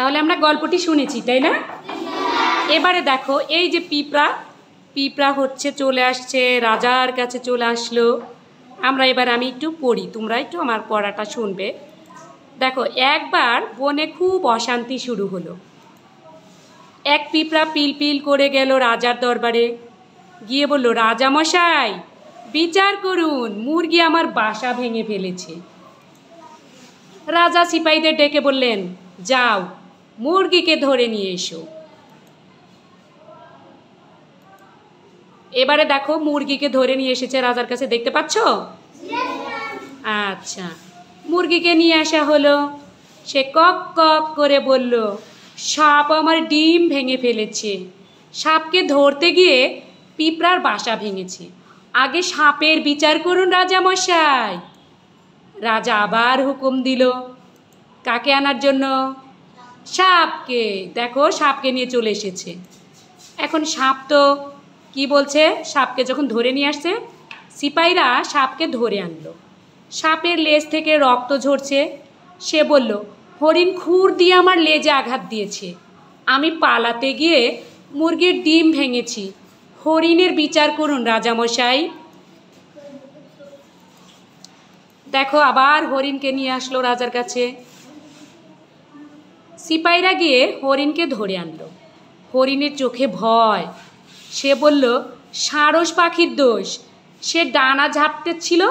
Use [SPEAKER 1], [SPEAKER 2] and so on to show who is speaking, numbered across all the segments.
[SPEAKER 1] তাহলে আমরা গল্পটি শুনেছি, তাই না? এবারে দেখো, এই যে পিঁপড়া হচ্ছে চলে আসছে, রাজার কাছে চলে আসলো। আমি একটু পড়ি, তোমরা একটু আমার পড়াটা শুনবে। দেখো, একবার বনে খুব অশান্তি শুরু হলো। এক পিঁপড়া পিলপিল করে গেল রাজার দরবারে, গিয়ে বলল, রাজামশাই বিচার করুন, মুরগি আমার বাসা ভেঙে ফেলেছে। রাজা সিপাহীদের ডেকে বললেন, যাও মুরগিকে ধরে নিয়ে এসো। এবারে দেখো, মুরগিকে ধরে নিয়ে এসেছে রাজার কাছে, দেখতে পাচ্ছ? আচ্ছা, মুরগিকে নিয়ে আসা হলো। সে কক কক করে বলল, সাপ আমার ডিম ভেঙে ফেলেছে। সাপকে ধরতে গিয়ে পিঁপড়ার বাসা ভেঙেছে। আগে সাপের বিচার করুন রাজামশাই। রাজা আবার হুকুম দিল, কাকে আনার জন্য? সাপকে। দেখো, সাপকে নিয়ে চলে এসেছে। এখন সাপ তো কি বলছে, সাপকে যখন ধরে নিয়ে আসছে, সিপাহীরা সাপকে ধরে আনলো। সাপের লেজ থেকে রক্ত ঝরছে। সে বলল, হরিণ খুর দিয়ে আমার লেজে আঘাত দিয়েছে। আমি পালাতে গিয়ে মুরগির ডিম ভেঙেছি। হরিণের বিচার করুন রাজামশাই। দেখো, আবার হরিণকে নিয়ে আসলো রাজার কাছে। সিপাহীরা গিয়ে হরিণকে ধরে আনলো। হরিণের চোখে ভয়। সে বলল, সারস পাখির দোষ। সে ডানা ঝাপটে ছিল,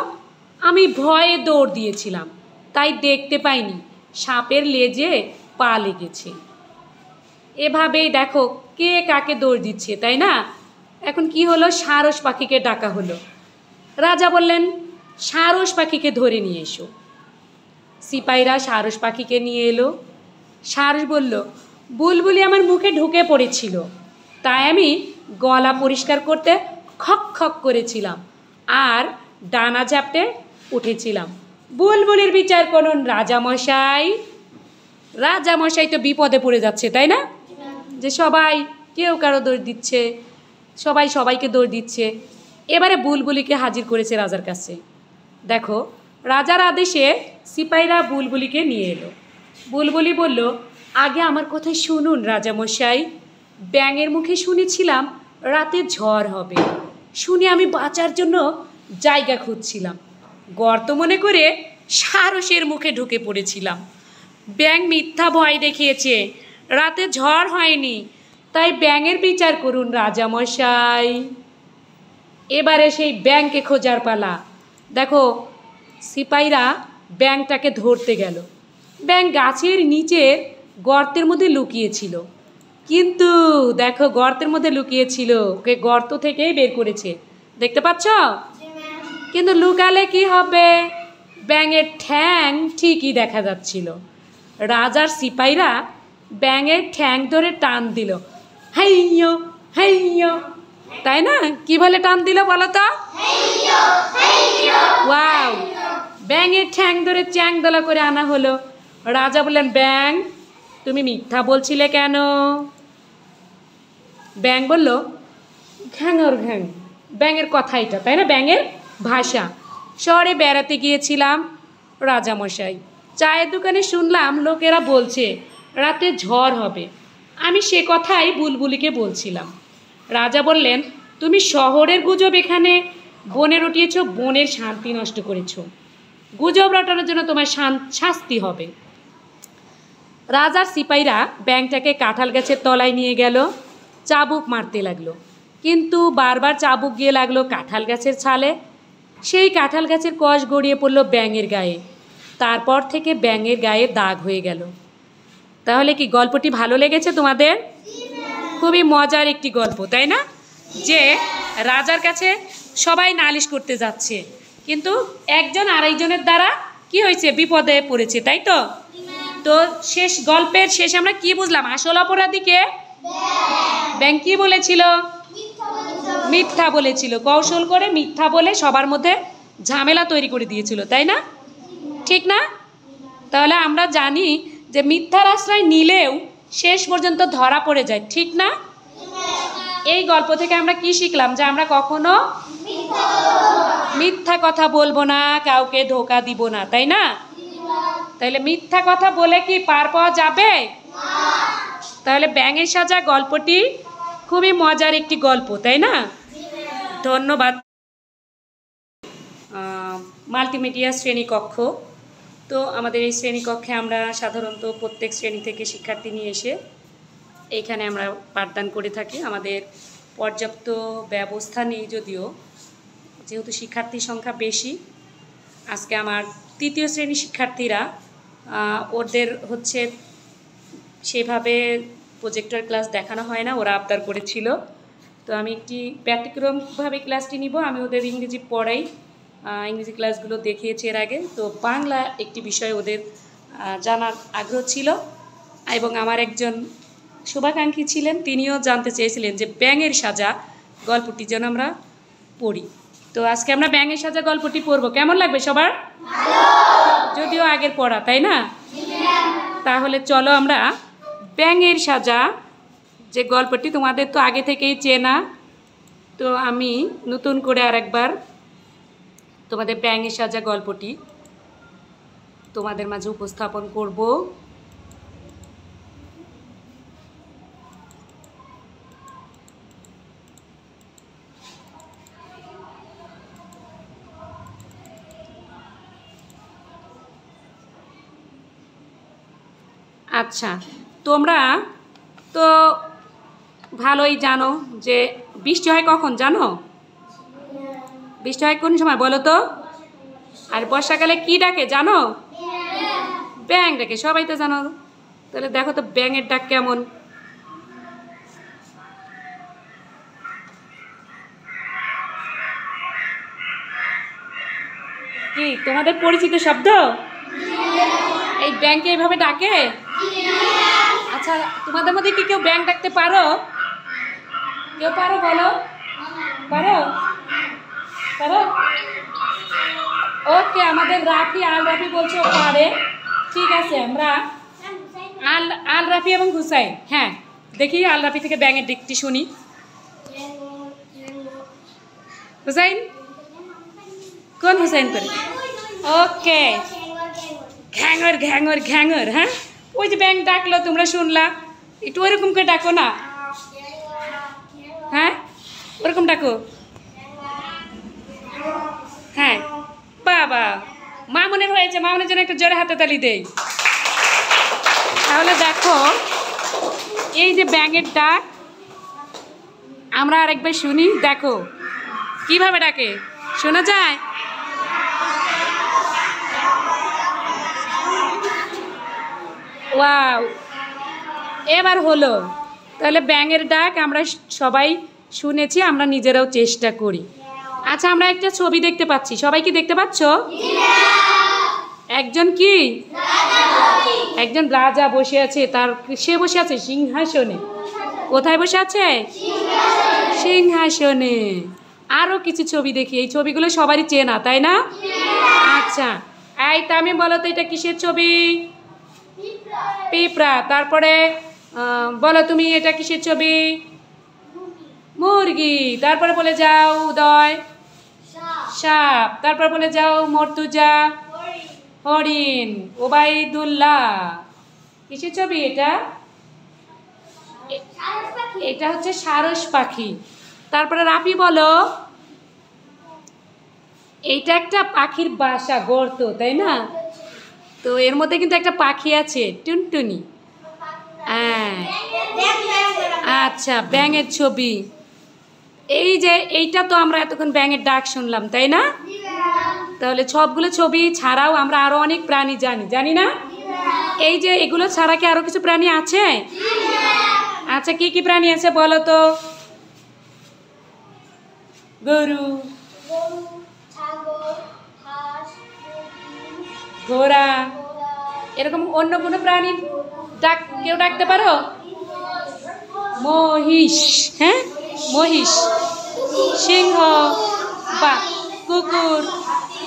[SPEAKER 1] আমি ভয়ে দৌড় দিয়েছিলাম, তাই দেখতে পাইনি সাপের লেজে পা লেগেছে। এভাবেই দেখো কে কাকে দৌড় দিচ্ছে, তাই না? এখন কি হলো, সারস পাখিকে ডাকা হলো। রাজা বললেন, সারস পাখিকে ধরে নিয়ে এসো। সিপাহীরা সারস পাখিকে নিয়ে এলো। সারস বলল, বুলবুলি আমার মুখে ঢুকে পড়েছিল, তাই আমি গলা পরিষ্কার করতে খক খক করেছিলাম আর ডানা ঝাপটে উঠেছিলাম। বুলবুলির বিচার করুন রাজামশাই। রাজামশাই তো বিপদে পড়ে যাচ্ছে, তাই না? যে সবাই কেউ কারো দৌড় দিচ্ছে, সবাই সবাইকে দৌড় দিচ্ছে। এবারে বুলবুলিকে হাজির করেছে রাজার কাছে। দেখো, রাজার আদেশে সিপাহীরা বুলবুলিকে নিয়ে এলো। বুলবুলি বলল, আগে আমার কথা শুনুন রাজামশাই। ব্যাঙের মুখে শুনেছিলাম রাতে ঝড় হবে। শুনে আমি বাঁচার জন্য জায়গা খুঁজছিলাম। গর্ত মনে করে সারসের মুখে ঢুকে পড়েছিলাম। ব্যাঙ মিথ্যা ভয় দেখিয়েছে, রাতে ঝড় হয়নি, তাই ব্যাঙের বিচার করুন রাজামশাই। এবারে সেই ব্যাঙকে খোঁজার পালা। দেখো, সিপাহীরা ব্যাঙটাকে ধরতে গেল। ব্যাঙ গাছের নিচের গর্তের মধ্যে লুকিয়েছিল। কিন্তু দেখো, গর্তের মধ্যে লুকিয়েছিল, ওকে গর্ত থেকেই বের করেছে, দেখতে পাচ্ছ? কিন্তু লুকালে কি হবে, ব্যাঙের ঠ্যাং ঠিকই দেখা যাচ্ছিল। রাজার সিপাহীরা ব্যাঙের ঠ্যাং ধরে টান দিল, হাইয়ো হাইয়ো, তাই না? কি বলে টান দিল বলো তো? ওয়াও! ব্যাঙের ঠ্যাং ধরে চ্যাংদোলা করে আনা হলো। রাজা বললেন, ব্যাঙ তুমি মিথ্যা বলছিলে কেন? ব্যাঙ বলল, ঘ্যাঙর ঘ্যাং, ব্যাঙের কথা এটা, তাই না? ব্যাঙের ভাষা। শহরে বেড়াতে গিয়েছিলাম রাজামশাই, চায়ের দোকানে শুনলাম লোকেরা বলছে রাতে ঝড় হবে। আমি সে কথাই বুলবুলিকে বলছিলাম। রাজা বললেন, তুমি শহরের গুজব এখানে বনে রটিয়েছ, বনের শান্তি নষ্ট করেছ। গুজব রটানোর জন্য তোমার শাস্তি হবে। রাজার সিপাহীরা ব্যাঙটাকে কাঁঠাল গাছের তলায় নিয়ে গেল, চাবুক মারতে লাগলো। কিন্তু বারবার চাবুক গিয়ে লাগলো কাঁঠাল গাছের ছালে। সেই কাঁঠাল গাছের কষ গড়িয়ে পড়লো ব্যাঙের গায়ে। তারপর থেকে ব্যাঙের গায়ে দাগ হয়ে গেল। তাহলে কি গল্পটি ভালো লেগেছে তোমাদের? খুবই মজার একটি গল্প, তাই না? যে রাজার কাছে সবাই নালিশ করতে যাচ্ছে, কিন্তু একজন আরেকজনের দ্বারা কি হয়েছে, বিপদে পড়েছে, তাই তো? তো গল্পের শেষে আমরা কি বুঝলাম? আসল অপরাধীকে ব্যাঙ কি বলেছিল? মিথ্যা বলেছিল। কৌশল করে মিথ্যা বলে সবার মধ্যে ঝামেলা তৈরি করে দিয়েছিল, তাই না? ঠিক না? তাহলে আমরা জানি যে মিথ্যার আশ্রয় নিলেও শেষ পর্যন্ত ধরা পড়ে যায়, ঠিক না? এই গল্প থেকে আমরা কি শিখলাম? যে আমরা কখনো মিথ্যা কথা বলবো না, কাউকে ধোঁকা দিব না, তাই না? তাহলে মিথ্যা কথা বলে কি পার পাওয়া যাবে? তাহলে ব্যাঙের সাজা গল্পটি খুবই মজার একটি গল্প, তাই না? ধন্যবাদ। মাল্টিমিডিয়া শ্রেণীকক্ষ। তো আমাদের এই শ্রেণীকক্ষে আমরা সাধারণত প্রত্যেক শ্রেণী থেকে শিক্ষার্থী নিয়ে এসে এইখানে আমরা পাঠদান করে থাকি। আমাদের পর্যাপ্ত ব্যবস্থা নেই যদিও, যেহেতু শিক্ষার্থীর সংখ্যা বেশি। আজকে আমার তৃতীয় শ্রেণীর শিক্ষার্থীরা ওদের হচ্ছে সেভাবে প্রজেক্টর ক্লাস দেখানো হয় না, ওরা আবদার করেছিল। তো আমি একটি ব্যতিক্রমভাবে ক্লাসটি নিব। আমি ওদের ইংরেজি পড়াই, ইংরেজি ক্লাসগুলো দেখিয়েছি এর আগে। তো বাংলা একটি বিষয় ওদের জানার আগ্রহ ছিল এবং আমার একজন শুভাকাঙ্ক্ষী ছিলেন, তিনিও জানতে চেয়েছিলেন যে ব্যাঙের সাজা গল্পটি যেন আমরা পড়ি। তো আজকে আমরা ব্যাঙের সাজা গল্পটি পড়ব। কেমন লাগবে সবার? যদিও আগের পড়া, তাই না? তাহলে চলো আমরা ব্যাঙের সাজা যে গল্পটি, তোমাদের তো আগে থেকেই চেনা, তো আমি নতুন করে আরেকবার তোমাদের ব্যাঙের সাজা গল্পটি তোমাদের মাঝে উপস্থাপন করব। আচ্ছা, তোমরা তো ভালোই জানো যে বৃষ্টি হয় কখন, জানো? বৃষ্টি হয় কোন সময় বলো তো? আর বর্ষাকালে কি ডাকে জানো? ব্যাঙ ডাকে, সবাই তো জানো। তাহলে দেখো তো ব্যাঙের ডাক কেমন। কি তোমাদের পরিচিত শব্দ? এই ব্যাঙকে এইভাবে ডাকে? আচ্ছা, তোমাদের মধ্যে কি কেউ ব্যাঙ ডাকতে পারো? কেউ পারো বলো? পারো? পারো? ওকে, আমাদের রাফি, আল রাফি বলছে ও পারে। ঠিক আছে, আমরা আল রাফি এবং হুসাইন, হ্যাঁ দেখি আল রাফি থেকে ব্যাঙের দিকটি শুনি। হুসাইন, কোন হুসাইন করে? ওকে, ঘ্যাঙর ঘ্যাঙর ঘ্যাঙর। হ্যাঁ, ওই যে ব্যাঙ ডাকলো তোমরা শুনলা, একটু ওইরকম করে ডাকো না। হ্যাঁ, ওরকম ডাকো। হ্যাঁ, বাবা, মামুনের হয়েছে। মামুনের জন্য একটা জোরে হাতে তালি দেই। তাহলে দেখো এই যে ব্যাঙের ডাক আমরা আরেকবার শুনি। দেখো কিভাবে ডাকে, শোনা যায়? ওয়াও, এবার হলো। তাহলে ব্যাঙের ডাক আমরা সবাই শুনেছি, আমরা নিজেরাও চেষ্টা করি। আচ্ছা, আমরা একটা ছবি দেখতে পাচ্ছি, সবাই কি দেখতে পাচ্ছ? একজন কি? একজন রাজা বসে আছে, সে বসে আছে সিংহাসনে। কোথায় বসে আছে? সিংহাসনে। আরো কিছু ছবি দেখি, এই ছবিগুলো সবারই চেনা, তাই না? আচ্ছা, এই তামিম বলো তো এটা কিসের ছবি? পিঁপড়া। তারপরে বলো তুমি এটা কিসের ছবি? মুরগি। তারপরে বলে যাও উদয়। সাপ। তারপর বলে যাও মর্তুজা। হরিণ। ওবাইদুল্লাহ। কিসের ছবি এটা? এটা হচ্ছে সারস পাখি। তারপরে রাফি বলো এইটা একটা পাখির বাসা, গর্ত, তাই না? তো এর মধ্যে কিন্তু একটা পাখি আছে, টুনটুনি। হ্যাঁ, আচ্ছা, ব্যাঙের ছবি। এই যে এইটা তো আমরা এতক্ষণ ব্যাঙের ডাক শুনলাম, তাই না? তাহলে সবগুলো ছবি ছাড়াও আমরা আরো অনেক প্রাণী জানি, জানি না? এই যে এগুলো ছাড়া কি আরো কিছু প্রাণী আছে? আচ্ছা, কি কি প্রাণী আছে বলো তো? গরু, ঘোড়া, এরকম অন্য কোনো প্রাণী ডাক কেউ ডাকতে পারো? মহিষ। হ্যাঁ, মহিষ। সিংহ বা কুকুর।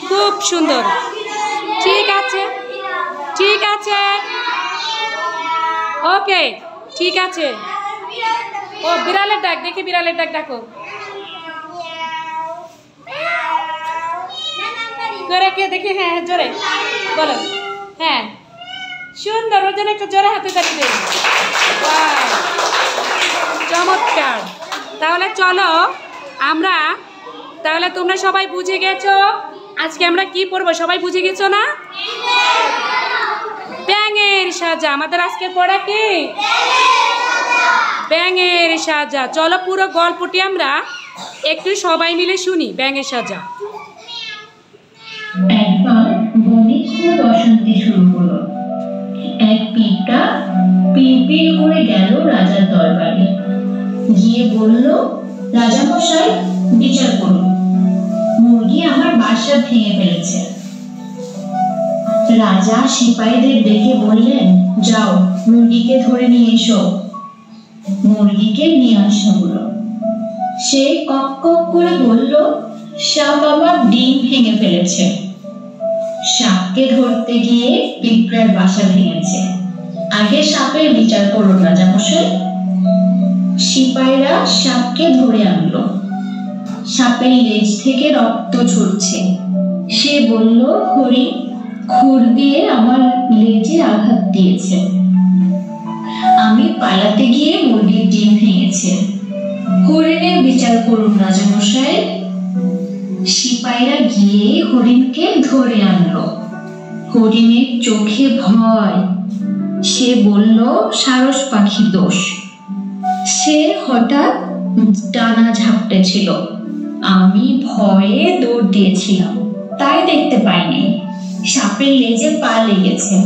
[SPEAKER 1] খুব সুন্দর। ঠিক আছে, ঠিক আছে, ওকে, ঠিক আছে। ও বিড়ালের ডাক, দেখি বিড়ালের ডাক ডাকো। করে কে দেখি? হ্যাঁ, জোরে বলো। হ্যাঁ, সুন্দর, ওর জন্য একটু জোরে হাতে তালি দেন। পরিষ্কার। তাহলে চলো আমরা, তাহলে তোমরা সবাই বুঝে গেছো আজকে আমরা কি পড়বো? সবাই বুঝে গেছো না? ব্যাঙের সাজা। আমাদের আজকের পড়া কি? ব্যাঙের সাজা। চলো পুরো গল্পটি আমরা একটু সবাই মিলে শুনি। ব্যাঙের সাজা।
[SPEAKER 2] একবার বনে খুব অশান্তি শুরু হলো। এক পিঁপড়া পিলপিল করে গেল রাজার দরবারে। গিয়ে বলল, রাজামশাই বিচার করুন, মুরগি আমার বাসা ভেঙে ফেলেছে। রাজা সিপাহীদের ডেকে বললেন, যাও মুরগিকে ধরে নিয়ে এসো। মুরগিকে নিয়ে আসা হলো। সে কক কক করে বলল, সাপ আমার ডিম ভেঙে ফেলেছে। সাপকে ধরতে গিয়ে পিঁপড়ার বাসা ভেঙেছে। আগে সাপের বিচার করুন রাজামশাই। সিপাহীরা সাপকে ধরে আনলো। সাপের লেজ থেকে রক্ত ঝরছে। সে বলল, হরিণ খুর দিয়ে আমার লেজে আঘাত দিয়েছে। আমি পালাতে গিয়ে মুরগির ডিম ভেঙেছে। হরিণের বিচার করুন রাজামশাই। সিপাহীরা গিয়ে হরিণকে ধরে আনলো। হরিণের চোখে ভয়। সে বলল, সারস পাখির দোষ। সে হঠাৎ ডানা ঝাপটেছিল। আমি ভয়ে দৌড় দিয়েছিলাম, তাই দেখতে পাইনি। সাপের লেজে পা লেগেছে।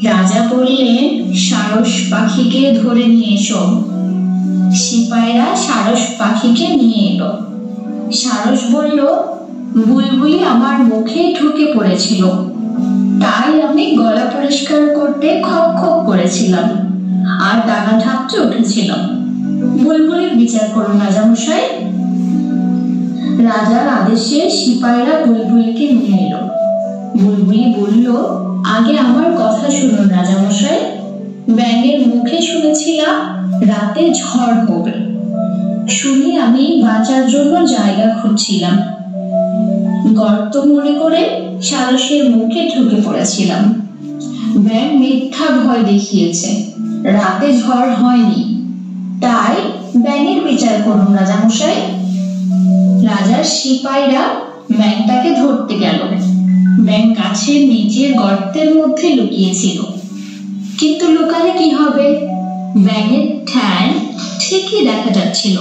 [SPEAKER 2] রাজা বললেন, সারস পাখিকে ধরে নিয়ে এসো। সিপাহীরা সারস পাখিকে নিয়ে এলো। সারস বলল, বুলবুলি আমার মুখে ঢুকে পড়েছিল, তাই আমি গলা পরিষ্কার করতে খপ খপ করেছিলাম আর ডানা ঝাপটে উঠেছিলাম। বুলবুলির বিচার করুন রাজামশাই। রাজার আদেশে সিপাহীরা বুলবুলিকে নিয়ে এলো। বুলবুলি বলল, আগে আমার কথা শুনুন রাজামশাই। ব্যাঙের মুখে শুনেছিলাম রাতে ঝড় হবে। শুনে আমি বাঁচার জন্য জায়গা খুঁজছিলাম। গর্ত মনে করে সারসের মুখে ঢুকে পড়েছিলাম। ব্যাঙ মিথ্যা ভয় দেখিয়েছে, রাতে ঝড় হয়নি, তাই ব্যাঙের বিচার করুন রাজামশাই। রাজার সিপাহীরা ব্যাঙটাকে ধরতে গেল। ব্যাঙ গাছের নিচের গর্তের মধ্যে লুকিয়েছিল। কিন্তু লুকালে কি হবে? ব্যাঙের ঠ্যাং ঠিকই দেখা যাচ্ছিল।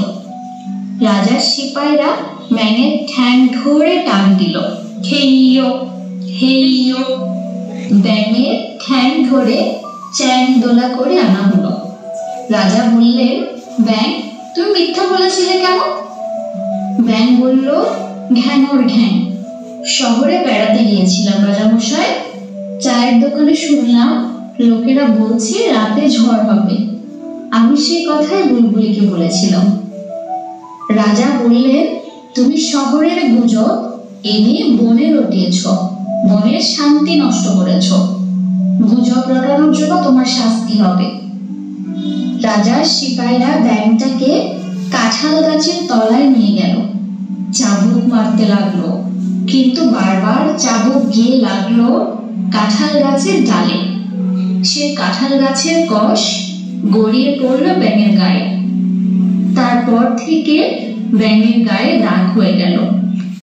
[SPEAKER 2] রাজার সিপাহীরা ব্যাঙের ঠ্যাং ধরে টান দিল। হেইয়ো হেইয়ো। ব্যাঙের ঠ্যাং ধরে চ্যাং দোলা করে আনা হলো। রাজা বললেন, ব্যাঙ তুমি মিথ্যা বলেছিলে কেন? ব্যাঙ বলল, ঘ্যানোর ঘ্যাং, শহরে বেড়াতে গিয়েছিলাম রাজামশাই। চায়ের দোকানে শুনলাম লোকেরা বলছে রাতে ঝড় হবে। আমি সেই কথাই বুলবুলিকে বলেছিলাম। রাজা বললেন, তুমি শহরের গুজব এনে বনে রটিয়েছ, বনের শান্তি নষ্ট করেছ। গুজব রটানোর জন্য তোমার শাস্তি হবে। রাজার সিপাহীরা ব্যাঙটাকে কাঁঠাল গাছের তলায় নিয়ে গেল। চাবুক মারতে লাগলো, কিন্তু বারবার চাবুক গিয়ে লাগলো কাঁঠাল গাছের ডালে। সে কাঁঠাল গাছের কষ গড়িয়ে পড়ল ব্যাঙের গায়ে। তারপর থেকে ব্যাঙের গায়ে দাগ হয়ে গেল।